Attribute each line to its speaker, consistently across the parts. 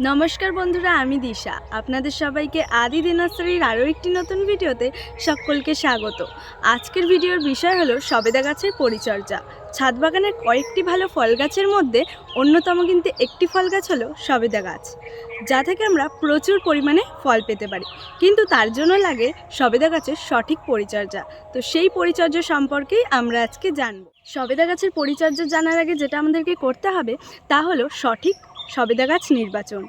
Speaker 1: নমস্কার বন্ধুরা, আমি দিশা। আপনাদের সবাইকে দে নার্সারির আরও একটি নতুন ভিডিওতে সকলকে স্বাগত। আজকের ভিডিওর বিষয় হলো সবেদা গাছের পরিচর্যা। ছাদ বাগানের কয়েকটি ভালো ফল গাছের মধ্যে অন্যতম কিন্তু একটি ফল গাছ হলো সবেদা গাছ, যা থেকে আমরা প্রচুর পরিমাণে ফল পেতে পারি। কিন্তু তার জন্য লাগে সবেদা গাছের সঠিক পরিচর্যা। তো সেই পরিচর্যা সম্পর্কেই আমরা আজকে জানব। সবেদা গাছের পরিচর্যা জানার আগে যেটা আমাদেরকে করতে হবে তা হলো সঠিক সবেদা গাছ নির্বাচন।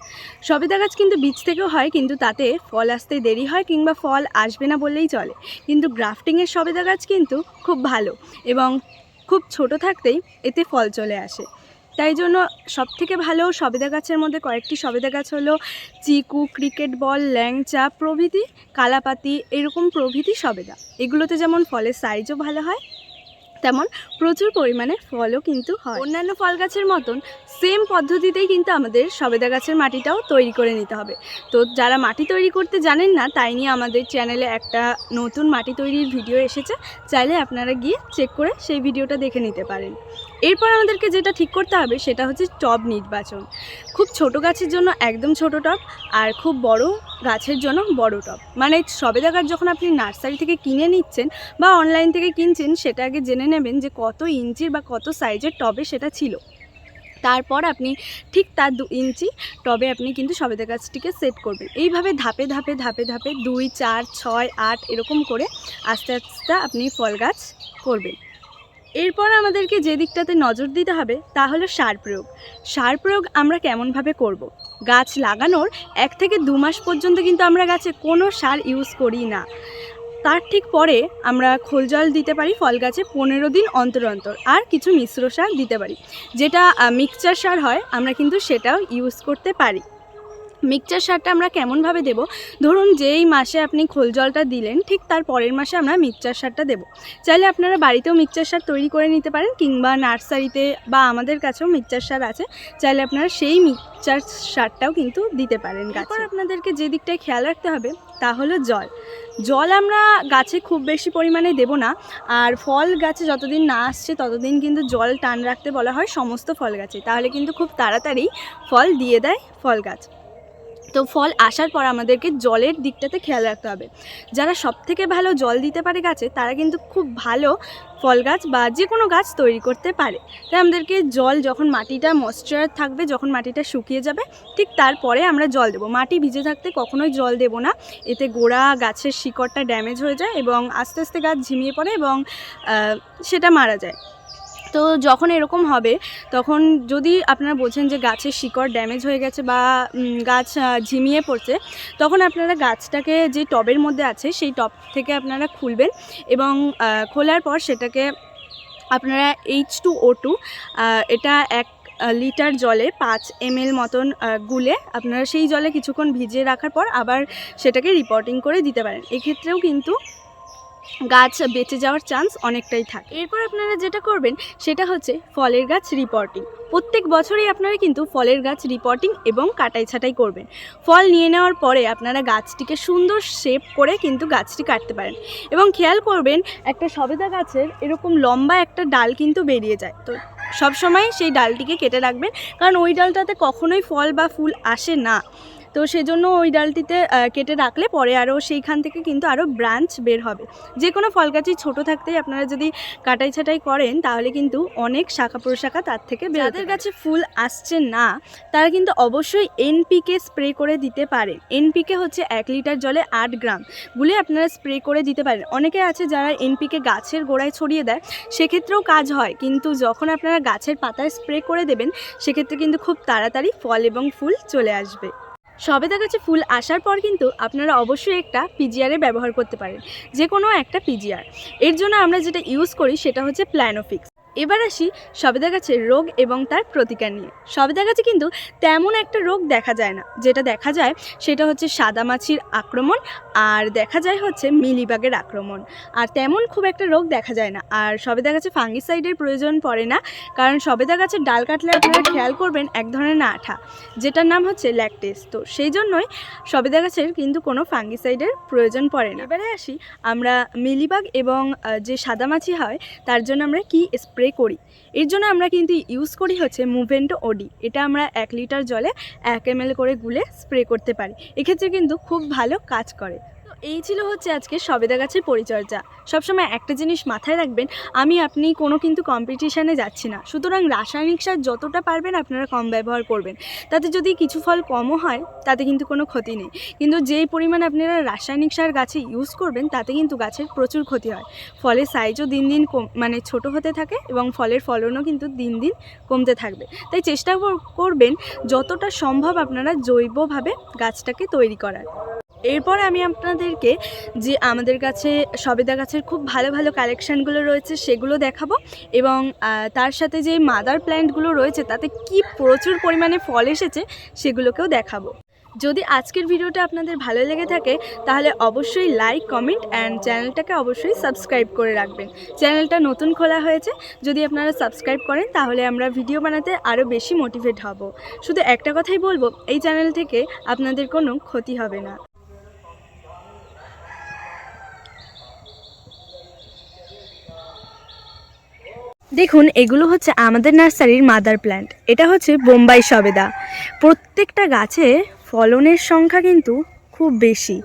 Speaker 1: সবেদা গাছ কিন্তু বীজ থেকেও হয়, কিন্তু তাতে ফল আসতে দেরি হয় কিংবা ফল আসবে না বললেই চলে। কিন্তু গ্রাফটিংয়ের সবেদা গাছ কিন্তু খুব ভালো এবং খুব ছোট থাকতেই এতে ফল চলে আসে। তাই জন্য সবথেকে ভালো সবেদা গাছের মধ্যে কয়েকটি সবেদা গাছ হলো চিকু, ক্রিকেট বল, ল্যাংচা প্রভৃতি, কালাপাতি, এরকম প্রভৃতি সবেদা। এগুলোতে যেমন ফলের সাইজও ভালো হয়, তেমন প্রচুর পরিমাণে ফলও কিন্তু হয়। অন্যান্য ফল গাছের মতন সেম পদ্ধতিতেই কিন্তু আমাদের সবেদা গাছের মাটিটাও তৈরি করে নিতে হবে। তো যারা মাটি তৈরি করতে জানেন না, তাই নিয়ে আমাদের চ্যানেলে একটা নতুন মাটি তৈরির ভিডিও এসেছে, চাইলে আপনারা গিয়ে চেক করে সেই ভিডিওটা দেখে নিতে পারেন। এরপর আমাদেরকে যেটা ঠিক করতে হবে সেটা হচ্ছে টব নির্বাচন। খুব ছোট গাছের জন্য একদম ছোট টব, আর খুব বড় গাছের জন্য বড় টব। মানে সবেদা গাছ যখন আপনি নার্সারি থেকে কিনে নিচ্ছেন বা অনলাইন থেকে কিনছেন, সেটা আগে জেনে নেবেন যে কত ইঞ্চির বা কত সাইজের টবে সেটা ছিল। তারপর আপনি ঠিক তার 2 ইঞ্চি টবে আপনি কিন্তু সবেদা গাছটিকে সেট করবেন। এইভাবে ধাপে ধাপে ধাপে ধাপে 2, 4, 6, 8 এরকম করে আস্তে আস্তে আপনি ফল গাছ করবেন। এরপর আমাদেরকে যে দিকটাতে নজর দিতে হবে তা হলো সার প্রয়োগ। সার প্রয়োগ আমরা কেমনভাবে করব? গাছ লাগানোর 1 থেকে 2 মাস পর্যন্ত কিন্তু আমরা গাছে কোনো সার ইউজ করি না। তার ঠিক পরে আমরা খোল জল দিতে পারি ফল গাছে 15 দিন অন্তর অন্তর, আর কিছু মিশ্র সার দিতে পারি। যেটা মিক্সচার সার হয়, আমরা কিন্তু সেটাও ইউজ করতে পারি। মিক্সচার সারটা আমরা কেমনভাবে দেব? ধরুন যেই মাসে আপনি খোল জলটা দিলেন, ঠিক তার পরের মাসে আমরা মিক্সচার সারটা দেব। চাইলে আপনারা বাড়িতেও মিক্সচার সার তৈরি করে নিতে পারেন, কিংবা নার্সারিতে বা আমাদের কাছেও মিক্সচার সার আছে, চাইলে আপনারা সেই মিক্সচার সারটাও কিন্তু দিতে পারেন গাছে। এরপর আপনাদেরকে যে দিকটায় খেয়াল রাখতে হবে তা হলো জল। জল আমরা গাছে খুব বেশি পরিমাণে দেব না, আর ফল গাছে যতদিন না আসছে ততদিন কিন্তু জল টান রাখতে বলা হয় সমস্ত ফল গাছে, তাহলে কিন্তু খুব তাড়াতাড়ি ফল দিয়ে দেয় ফল গাছ। তো ফল আসার পর আমাদেরকে জলের দিকটাতে খেয়াল রাখতে হবে। যারা সবথেকে ভালো জল দিতে পারে গাছে, তারা কিন্তু খুব ভালো ফল গাছ বা যে কোনো গাছ তৈরি করতে পারে। তাই আমাদেরকে জল, যখন মাটিটা ময়েশ্চার থাকবে, যখন মাটিটা শুকিয়ে যাবে, ঠিক তারপরে আমরা জল দেবো। মাটি ভিজে থাকতে কখনোই জল দেবো না, এতে গোড়া গাছের শিকড়টা ড্যামেজ হয়ে যায় এবং আস্তে আস্তে গাছ ঝিমিয়ে পড়ে এবং সেটা মারা যায়। তো যখন এরকম হবে, তখন যদি আপনারা বোঝেন যে গাছের শিকড় ড্যামেজ হয়ে গেছে বা গাছ ঝিমিয়ে পড়ছে, তখন আপনারা গাছটাকে যে টবের মধ্যে আছে সেই টব থেকে আপনারা খুলবেন এবং খোলার পর সেটাকে আপনারা H2O2 এটা 1 লিটার জলে 5 ml মতন গুলে আপনারা সেই জলে কিছুক্ষণ ভিজিয়ে রাখার পর আবার সেটাকে রিপোর্টিং করে দিতে পারেন। এক্ষেত্রেও কিন্তু গাছ বেঁচে যাওয়ার চান্স অনেকটাই থাকে। এরপর আপনারা যেটা করবেন সেটা হচ্ছে ফলের গাছ রিপোর্টিং। প্রত্যেক বছরই আপনারা কিন্তু ফলের গাছ রিপোর্টিং এবং কাটাই ছাঁটাই করবেন। ফল নিয়ে নেওয়ার পরে আপনারা গাছটিকে সুন্দর শেপ করে কিন্তু গাছটি কাটতে পারেন। এবং খেয়াল করবেন, একটা সবেদা গাছের এরকম লম্বা একটা ডাল কিন্তু বেরিয়ে যায়, তো সবসময় সেই ডালটিকে কেটে রাখবেন, কারণ ওই ডালটাতে কখনোই ফল বা ফুল আসে না। তো সেজন্য ওই ডালটিতে কেটে রাখলে পরে আরও সেইখান থেকে কিন্তু আরও ব্রাঞ্চ বের হবে। যে কোনো ফল গাছই ছোটো থাকতেই আপনারা যদি কাটাই ছাঁটাই করেন, তাহলে কিন্তু অনেক শাখা প্রশাখা তার থেকে বের। যাদের গাছে ফুল আসছে না, তারা কিন্তু অবশ্যই NPK স্প্রে করে দিতে পারেন। NPK হচ্ছে 1 লিটার জলে 8 গ্রাম গুলে আপনারা স্প্রে করে দিতে পারেন। অনেকে আছে যারা NPK গাছের গোড়ায় ছড়িয়ে দেয়, সেক্ষেত্রেও কাজ হয়, কিন্তু যখন আপনারা গাছের পাতায় স্প্রে করে দেবেন, সেক্ষেত্রে কিন্তু খুব তাড়াতাড়ি ফল এবং ফুল চলে আসবে। সবেদা গাছে ফুল আসার পর কিন্তু আপনারা অবশ্যই একটা পিজিআরের ব্যবহার করতে পারেন, যে কোনো একটা পিজিআর। এর জন্য আমরা যেটা ইউজ করি সেটা হচ্ছে প্ল্যানোফিক্স। এবার আসি সবেদা গাছের রোগ এবং তার প্রতিকার নিয়ে। সবেদা গাছে কিন্তু তেমন একটা রোগ দেখা যায় না। যেটা দেখা যায় সেটা হচ্ছে সাদামাছির আক্রমণ, আর দেখা যায় হচ্ছে মিলিবাগের আক্রমণ, আর তেমন খুব একটা রোগ দেখা যায় না। আর সবেদা গাছে ফাঙ্গিসাইডের প্রয়োজন পড়ে না, কারণ সবেদা গাছের ডাল কাটলে আপনারা খেয়াল করবেন এক ধরনের আঠা, যেটার নাম হচ্ছে ল্যাকটেস। তো সেই জন্যই সবেদা গাছের কিন্তু কোনো ফাঙ্গিসাইডের প্রয়োজন পড়ে না। এবারে আসি আমরা মিলিবাগ এবং যে সাদামাছি হয় তার জন্য আমরা কি স্প্রে স্প্রে করি। এর জন্য আমরা কিন্তু ইউজ করি হচ্ছে মুভেন্টো ওডি। এটা আমরা 1 লিটার জলে 1 ml করে গুলে স্প্রে করতে পারি। এক্ষেত্রে কিন্তু খুব ভালো কাজ করে। তো এই ছিল হচ্ছে আজকে সবেদা গাছের পরিচর্যা। সবসময় একটা জিনিস মাথায় রাখবেন, আপনি কোনো কিন্তু কম্পিটিশানে যাচ্ছি না, সুতরাং রাসায়নিক সার যতটা পারবেন আপনারা কম ব্যবহার করবেন। তাতে যদি কিছু ফল কমও হয় তাতে কিন্তু কোনো ক্ষতি নেই, কিন্তু যেই পরিমাণ আপনারা রাসায়নিক সার গাছে ইউজ করবেন তাতে কিন্তু গাছের প্রচুর ক্ষতি হয়। ফলের সাইজও দিন দিন ছোটো হতে থাকে এবং ফলের ফলনও কিন্তু দিন দিন কমতে থাকবে। তাই চেষ্টা করবেন যতটা সম্ভব আপনারা জৈবভাবে গাছটাকে তৈরি করার। এরপর আমি আপনাদেরকে যে আমাদের কাছে সবেদা গাছের খুব ভালো ভালো কালেকশানগুলো রয়েছে সেগুলো দেখাবো, এবং তার সাথে যে মাদার প্ল্যান্টগুলো রয়েছে তাতে কি প্রচুর পরিমাণে ফল এসেছে সেগুলোকেও দেখাবো। যদি আজকের ভিডিওটা আপনাদের ভালো লেগে থাকে তাহলে অবশ্যই লাইক, কমেন্ট অ্যান্ড চ্যানেলটাকে অবশ্যই সাবস্ক্রাইব করে রাখবেন। চ্যানেলটা নতুন খোলা হয়েছে, যদি আপনারা সাবস্ক্রাইব করেন তাহলে আমরা ভিডিও বানাতে আরও বেশি মোটিভেট হব। শুধু একটা কথাই বলবো, এই চ্যানেল থেকে আপনাদের কোনো ক্ষতি হবে না। দেখুন, এগুলো হচ্ছে আমাদের নার্সারির মাদার প্ল্যান্ট। এটা হচ্ছে বোম্বাই সবেদা। প্রত্যেকটা গাছে ফলনের সংখ্যা কিন্তু খুব বেশি,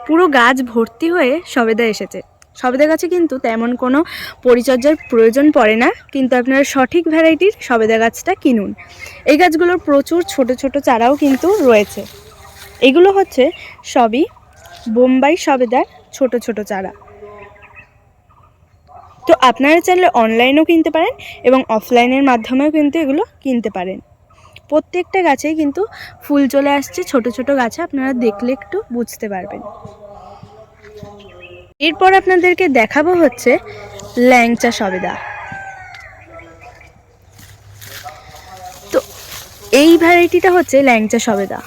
Speaker 1: পুরো গাছ ভর্তি হয়ে সবেদা এসেছে। সবেদা গাছে কিন্তু তেমন কোনো পরিচর্যার প্রয়োজন পড়ে না, কিন্তু আপনারা সঠিক ভ্যারাইটির সবেদা গাছটা কিনুন। এই গাছগুলোর প্রচুর ছোট ছোট চারাও কিন্তু রয়েছে। এগুলো হচ্ছে সবই বোম্বাই সবেদার ছোট ছোট চারা। তো আপনারা চাইলে অনলাইনেও কিনতে পারেন এবং অফলাইনের মাধ্যমেও কিন্তু এগুলো কিনতে পারেন। প্রত্যেকটা গাছেই কিন্তু ফুল চলে আসছে, ছোট ছোট গাছে, আপনারা দেখলে একটু বুঝতে পারবেন। এরপর আপনাদেরকে দেখাবো হচ্ছে ল্যাংচা সবেদা। তো এই ভ্যারাইটিটা হচ্ছে ল্যাংচা সবেদা।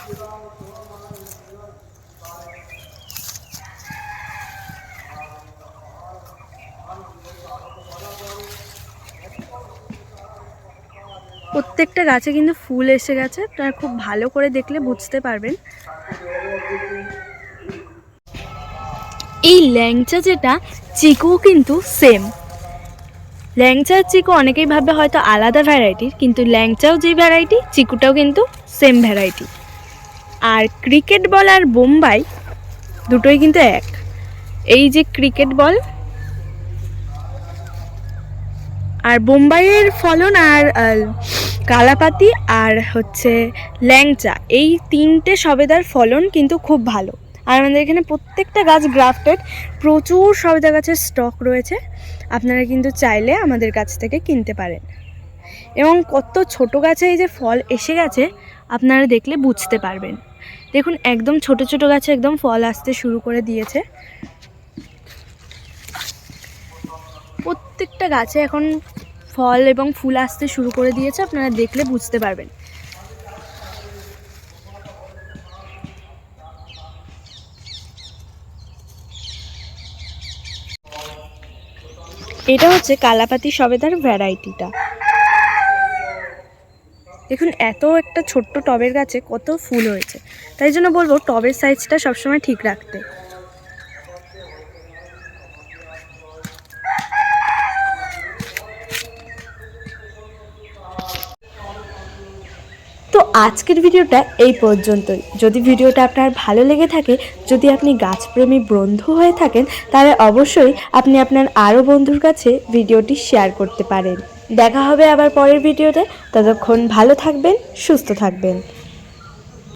Speaker 1: প্রত্যেকটা গাছে কিন্তু ফুল এসে গেছে, আপনারা খুব ভালো করে দেখলে বুঝতে পারবেন। এই ল্যাংচা যেটা চিকু কিন্তু সেম। ল্যাংচার চিকু অনেকেই ভাবে হয়তো আলাদা ভ্যারাইটির, কিন্তু ল্যাংচাও যে ভ্যারাইটি, চিকুটাও কিন্তু সেম ভ্যারাইটি। আর ক্রিকেট বল আর বোম্বাই দুটোই কিন্তু এক। এই যে ক্রিকেট বল আর বোম্বাইয়ের ফলন আর কালাপাতি আর হচ্ছে ল্যাংচা, এই তিনটে সবেদার ফলন কিন্তু খুব ভালো। আর আমাদের এখানে প্রত্যেকটা গাছ গ্রাফটেড, প্রচুর সবেদা গাছের স্টক রয়েছে। আপনারা কিন্তু চাইলে আমাদের কাছ থেকে কিনতে পারেন। এবং কত ছোট গাছে এই যে ফল এসে গেছে আপনারা দেখলে বুঝতে পারবেন। দেখুন, একদম ছোট ছোট গাছে একদম ফল আসতে শুরু করে দিয়েছে। প্রত্যেকটা গাছে এখন ফল এবং ফুল আসতে শুরু করে দিয়েছে, আপনারা দেখলে বুঝতে পারবেন। এটা হচ্ছে কালাপাতি সবেদার ভ্যারাইটিটা। দেখুন, এত একটা ছোট্ট টবের গাছে কত ফুল হয়েছে। তাই জন্য বলবো টবের সাইজটা সবসময় ঠিক রাখতে। তো আজকের ভিডিওটা এই পর্যন্তই। যদি ভিডিওটা আপনার ভালো লেগে থাকে, যদি আপনি গাছপ্রেমী বন্ধু হয়ে থাকেন, তাহলে অবশ্যই আপনি আপনার আরও বন্ধুর কাছে ভিডিওটি শেয়ার করতে পারেন। দেখা হবে আবার পরের ভিডিওতে। ততক্ষণ ভালো থাকবেন, সুস্থ থাকবেন।